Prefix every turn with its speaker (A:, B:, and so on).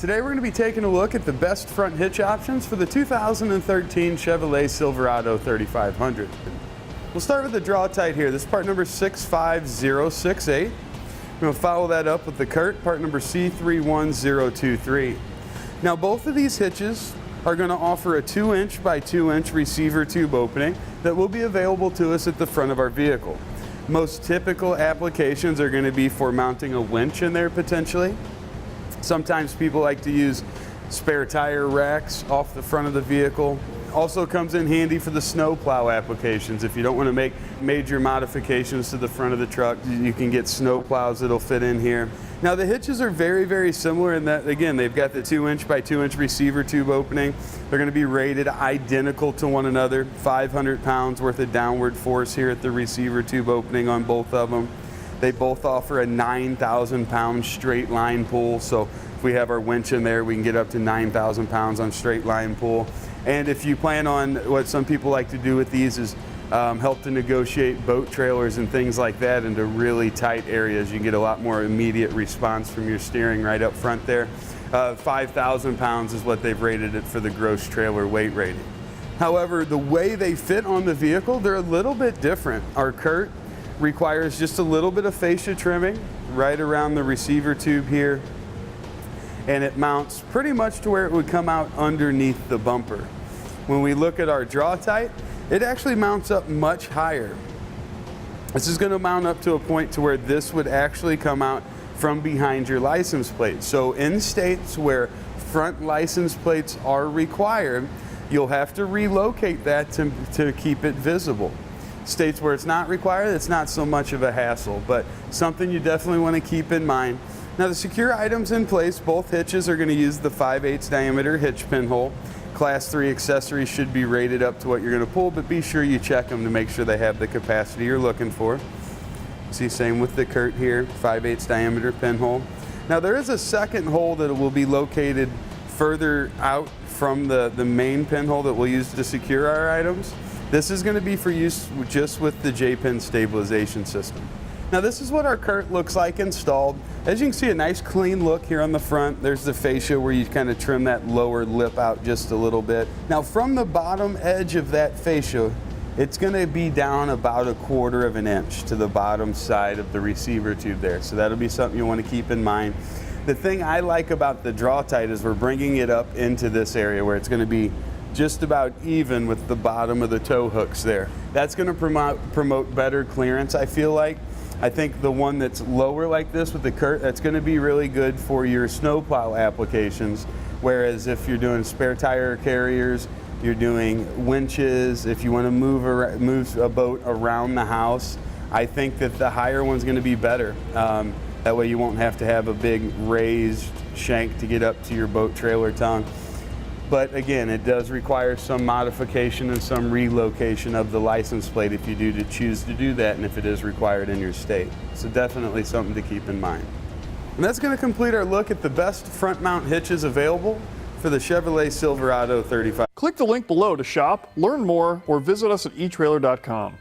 A: Today we're going to be taking a look at the best front hitch options for the 2013 Chevrolet Silverado 3500. We'll start with the Draw-Tite here. This is part number 65068. We're going to follow that up with the Curt, part number C31023. Now both of these hitches are going to offer a 2-inch by 2-inch receiver tube opening that will be available to us at the front of our vehicle. Most typical applications are going to be for mounting a winch in there potentially. Sometimes people like to use spare tire racks off the front of the vehicle. Also comes in handy for the snow plow applications. If you don't want to make major modifications to the front of the truck, you can get snow plows that'll fit in here. Now the hitches are very, very similar in that, again, they've got the 2-inch by 2-inch receiver tube opening. They're going to be rated identical to one another. 500 pounds worth of downward force here at the receiver tube opening on both of them. They both offer a 9,000 pound straight line pull. So if we have our winch in there, we can get up to 9,000 pounds on straight line pull. And if you plan on, what some people like to do with these is help to negotiate boat trailers and things like that into really tight areas. You can get a lot more immediate response from your steering right up front there. 5,000 pounds is what they've rated it for the gross trailer weight rating. However, the way they fit on the vehicle, they're a little bit different. Our Curt requires just a little bit of fascia trimming right around the receiver tube here, and it mounts pretty much to where it would come out underneath the bumper. When we look at our Draw-Tite, it actually mounts up much higher. This is going to mount up to a point to where this would actually come out from behind your license plate. So in states where front license plates are required, you'll have to relocate that to keep it visible. States where it's not required, it's not so much of a hassle, but something you definitely want to keep in mind. Now the secure items in place, both hitches are going to use the 5/8 diameter hitch pinhole. Class 3 accessories should be rated up to what you're going to pull, but be sure you check them to make sure they have the capacity you're looking for. See, same with the Curt here, 5/8 diameter pinhole. Now there is a second hole that will be located further out from the main pinhole that we'll use to secure our items. This is going to be for use just with the J-pin stabilization system. Now this is what our Curt looks like installed. As you can see, a nice clean look here on the front. There's the fascia where you kind of trim that lower lip out just a little bit. Now from the bottom edge of that fascia, it's going to be down about 1/4 of an inch to the bottom side of the receiver tube there. So that'll be something you want to keep in mind. The thing I like about the Draw-Tite is we're bringing it up into this area where it's going to be just about even with the bottom of the tow hooks there. That's going to promote better clearance, I feel like. I think the one that's lower like this with the Curt, that's going to be really good for your snowplow applications, whereas if you're doing spare tire carriers, you're doing winches, if you want to move a boat around the house, I think that the higher one's going to be better. That way you won't have to have a big raised shank to get up to your boat trailer tongue. But again, it does require some modification and some relocation of the license plate if you do choose to do that and if it is required in your state. So definitely something to keep in mind. And that's going to complete our look at the best front mount hitches available for the Chevrolet Silverado 35.
B: Click the link below to shop, learn more, or visit us at etrailer.com.